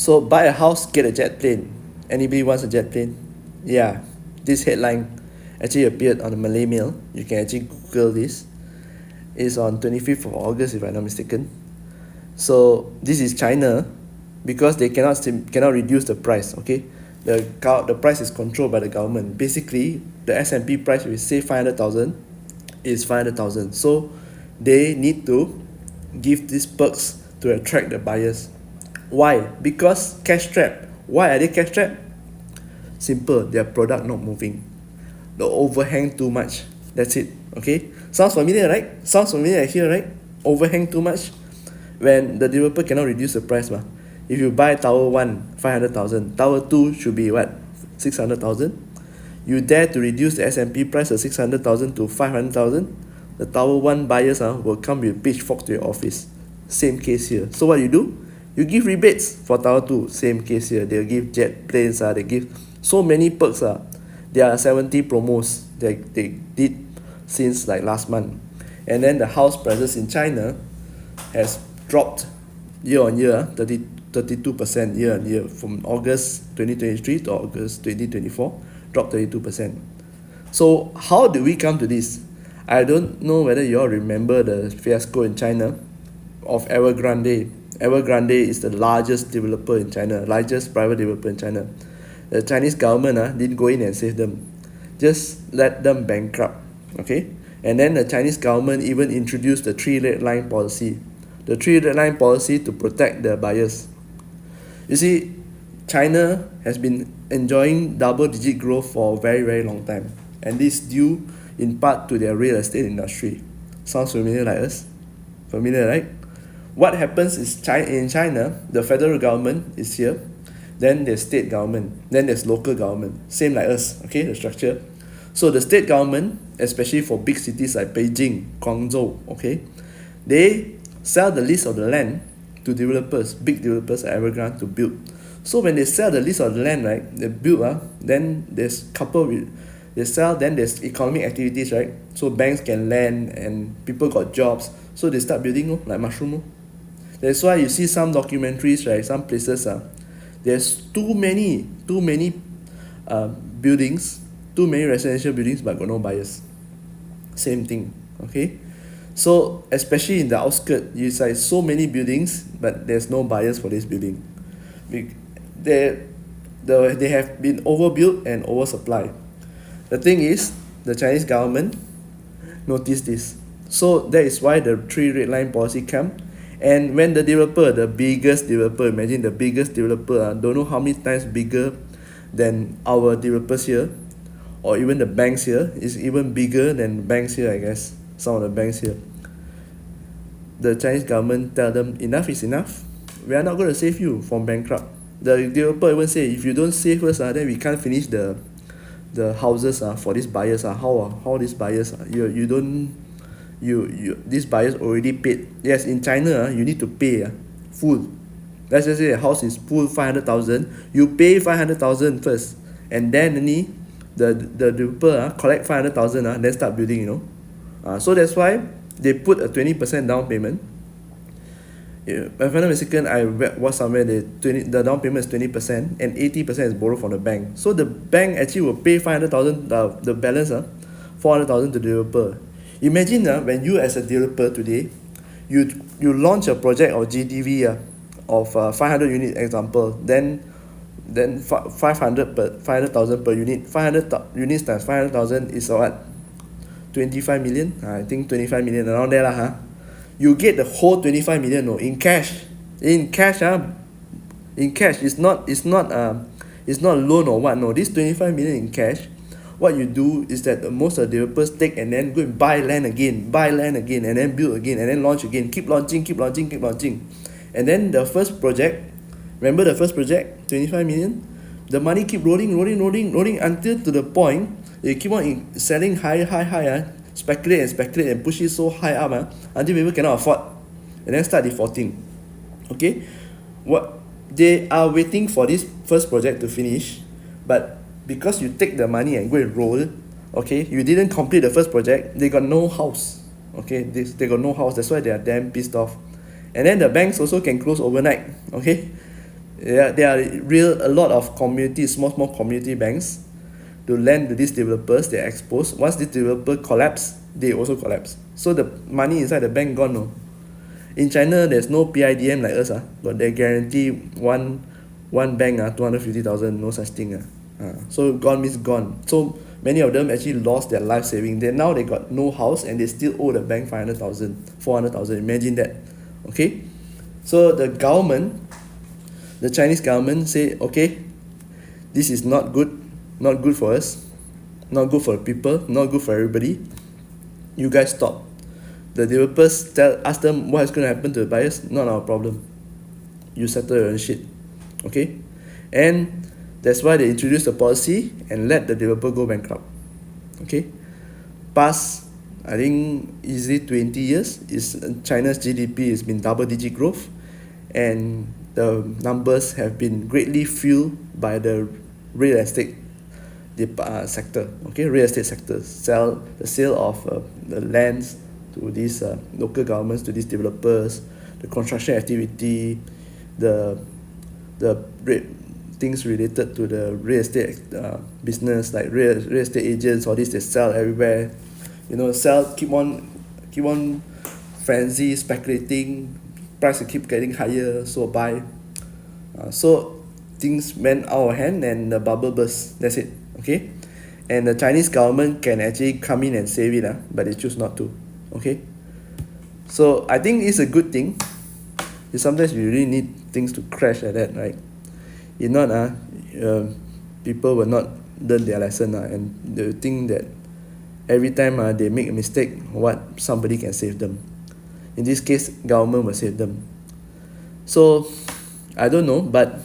So buy a house, get a jet plane. Anybody wants a jet plane? Yeah, this headline actually appeared on the Malay Mail. You can actually Google this. It's on 25th of August, if I'm not mistaken. So this is China, because they cannot reduce the price. Okay, the price is controlled by the government. Basically, the S&P price, we say 500,000, is 500,000. So they need to give these perks to attract the buyers. Why? Because cash trap. Why are they cash trap? Simple, their product not moving. The overhang too much. That's it. Okay? Sounds familiar, right? Sounds familiar here, right? Overhang too much. When the developer cannot reduce the price, if you buy tower 1, 500,000, tower 2 should be what? 600,000. You dare to reduce the S&P price of 600,000 to 500,000, the tower 1 buyers will come with pitchfork to your office. Same case here. So what you do? You give rebates for tower 2. Same case here. They'll give jet planes. They give so many perks. There are 70 promos that they did since like last month. And then the house prices in China has dropped year on year, 32% year on year, from August 2023 to August 2024, dropped 32%. So how did we come to this? I don't know whether you all remember the fiasco in China of Evergrande. Evergrande is the largest developer in China, largest private developer in China. The Chinese government didn't go in and save them, just let them bankrupt. Okay, and then the Chinese government even introduced the 3 red line policy. The 3 red line policy to protect the buyers. You see, China has been enjoying double-digit growth for a very, very long time, and this is due in part to their real estate industry. Sounds familiar like us? Familiar, right? What happens is in China, the federal government is here, then there's state government, then there's local government, same like us, okay, the structure. So the state government, especially for big cities like Beijing, Guangzhou, okay, they sell the lease of the land to developers, big developers like Evergrande to build. So when they sell the lease of the land, right, they build, then there's coupled with, they sell, then there's economic activities, right? So banks can lend and people got jobs, so they start building like mushroom. That's why you see some documentaries, right, some places, there's too many buildings, too many residential buildings, but got no buyers. Same thing, okay? So especially in the outskirts, you see so many buildings, but there's no buyers for this building. They have been overbuilt and oversupplied. The thing is, the Chinese government noticed this. So that is why the 3 red line policy came. And when the developer, the biggest developer, imagine the biggest developer, don't know how many times bigger than our developers here, or even the banks here, is even bigger than banks here, I guess, some of the banks here. The Chinese government tell them, enough is enough. We are not going to save you from bankrupt. The developer even say, if you don't save us, then we can't finish the houses for these buyers. How these buyers, you don't, these buyers already paid. Yes, in China, you need to pay full. Let's just say a house is full 500,000. You pay 500,000 first, and then the developer collect 500,000. Then start building. So that's why they put a 20% down payment. If I'm not mistaken, I read was somewhere the down payment is 20% and 80% is borrowed from the bank. So the bank actually will pay 500,000, the balance 400,000 to the developer. Imagine when you as a developer today, you launch a project of GDV of 500 unit example, then 500,000 per unit. 500 units times 500,000 is what? 25 million. I think 25 million around there You get the whole 25 million in cash. In cash. It's not loan or what. No, this 25 million in cash. What you do is that most of the developers take and then go and buy land again, and then build again, and then launch again, keep launching. And then the first project, remember the first project, 25 million? The money keep rolling until to the point they keep on selling high, speculate and push it so high up until people cannot afford, and then start defaulting. Okay, what they are waiting for this first project to finish, but because you take the money and go and roll, okay, you didn't complete the first project, they got no house. Okay, they got no house, that's why they are damn pissed off. And then the banks also can close overnight. Okay, Yeah, there are a lot of community, small community banks to lend to these developers. They're exposed. Once the developer collapse, they also collapse. So the money inside the bank gone. No. In China, there's no PIDM like us. But they guarantee one bank 250,000. No such thing. So gone means gone. So many of them actually lost their life saving. Then now they got no house and they still owe the bank 500,000, 400,000. Imagine that. Okay. So the Chinese government say, okay, this is not good for us, not good for people, not good for everybody. You guys stop. The developers ask them what is going to happen to the buyers. Not our problem. You settle your own shit. Okay, and that's why they introduced the policy and let the developer go bankrupt. Okay, past I think easily 20 years is China's GDP has been double-digit growth, and the numbers have been greatly fueled by the real estate sector. Okay, real estate sector, the sale of the lands to these local governments, to these developers, the construction activity, the things related to the real estate business, like real estate agents, all this, they sell everywhere. Keep on frenzy speculating, price will keep getting higher, so buy. So things went out of hand and the bubble burst. That's it. Okay, and the Chinese government can actually come in and save it, but they choose not to. Okay, so I think it's a good thing. Sometimes you really need things to crash like that, right? If not, people will not learn their lesson, and they think that every time they make a mistake, somebody can save them. In this case, government will save them. So I don't know, but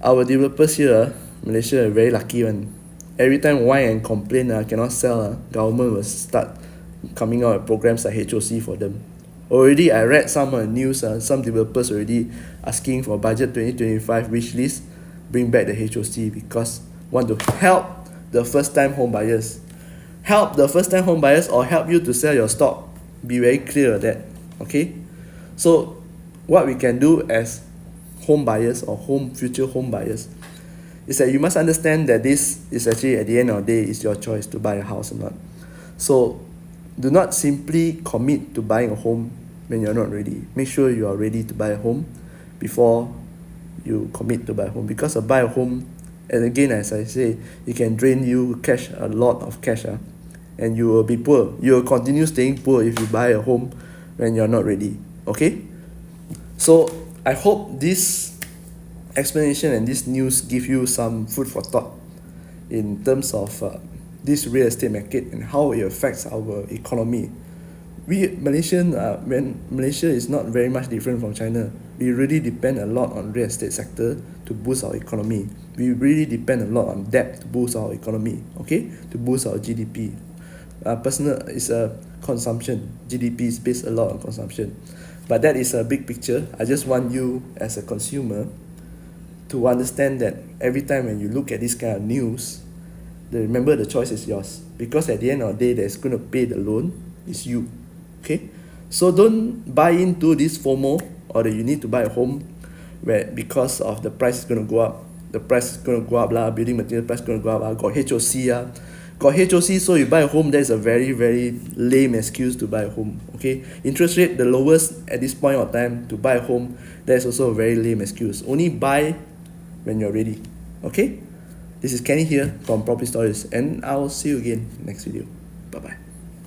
our developers here, Malaysia, are very lucky one. Every time whine and complain cannot sell, government will start coming out with programs like HOC for them. Already I read some news, some developers already asking for budget 2025 wish list, bring back the HOC because want to help the first time home buyers. Help the first time home buyers or help you to sell your stock. Be very clear of that. Okay? So what we can do as home buyers or future home buyers is that you must understand that this is actually at the end of the day is your choice to buy a house or not. So do not simply commit to buying a home when you're not ready. Make sure you are ready to buy a home before you commit to buy a home, because a buy a home, and again as I say, it can drain you a lot of cash, and you will be poor. You will continue staying poor if you buy a home when you're not ready. Okay, so I hope this explanation and this news give you some food for thought in terms of this real estate market and how it affects our economy. Malaysia is not very much different from China. We really depend a lot on real estate sector to boost our economy. We really depend a lot on debt to boost our economy, okay, to boost our GDP. Personal is a consumption. GDP is based a lot on consumption, but that is a big picture. I just want you as a consumer to understand that every time when you look at this kind of news, remember the choice is yours, because at the end of the day, that's going to pay the loan is you. Okay, so don't buy into this FOMO or that you need to buy a home because of the price is going to go up. The price is going to go up, building material price is going to go up. Got HOC, got HOC, so you buy a home. That is a very, very lame excuse to buy a home. Okay, interest rate the lowest at this point of time to buy a home. That is also a very lame excuse. Only buy when you're ready. Okay, this is Kenny here from Property Stories, and I'll see you again next video. Bye bye.